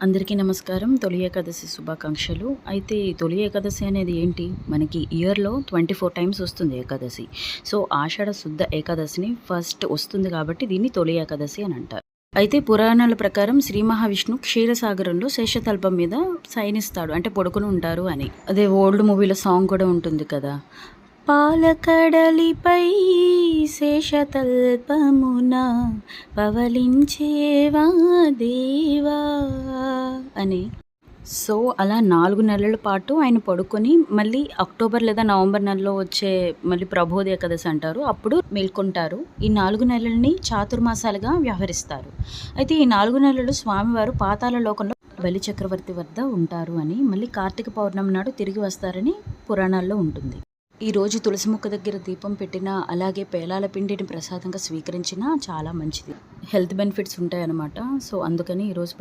అందరికీ నమస్కారం. తొలి ఏకాదశి శుభాకాంక్షలు. అయితే ఈ తొలి ఏకాదశి అనేది ఏంటి? మనకి ఇయర్‌లో 24 టైమ్స్ వస్తుంది ఏకాదశి. సో, ఆషాఢ శుద్ధ ఏకాదశిని ఫస్ట్ వస్తుంది కాబట్టి దీన్ని తొలి ఏకాదశి అని అంటారు. అయితే పురాణాల ప్రకారం శ్రీ మహావిష్ణువు క్షీరసాగరంలో శేషతల్పం మీద శయనిస్తాడు. అంటే పడుకొని ఉంటారు అని. అదే ఓల్డ్ మూవీలో సాంగ్ కూడా ఉంటుంది కదా! పాలకడలిపై శేషతల్పమున పవళించేవా దేవా అని. సో, అలా 4 నెలల పాటు ఆయన పడుకొని మళ్ళీ అక్టోబర్ లేదా నవంబర్ నెలలో వచ్చే మళ్ళీ ప్రభోది ఏకాదశి అంటారు. అప్పుడు మేల్కొంటారు. ఈ 4 నెలలని చాతుర్మాసాలుగా వ్యవహరిస్తారు. అయితే ఈ 4 నెలలు స్వామివారు పాతాళ లోకంలో బలి చక్రవర్తి వద్ద ఉంటారు అని, మళ్ళీ కార్తీక పౌర్ణమి నాడు తిరిగి వస్తారని పురాణాల్లో ఉంటుంది. ఈరోజు తులసి మొక్క దగ్గర దీపం పెట్టినా, అలాగే పేలాల పిండిని ప్రసాదంగా స్వీకరించినా చాలా మంచిది. హెల్త్ బెనిఫిట్స్ ఉంటాయన్నమాట. సో, అందుకని ఈరోజు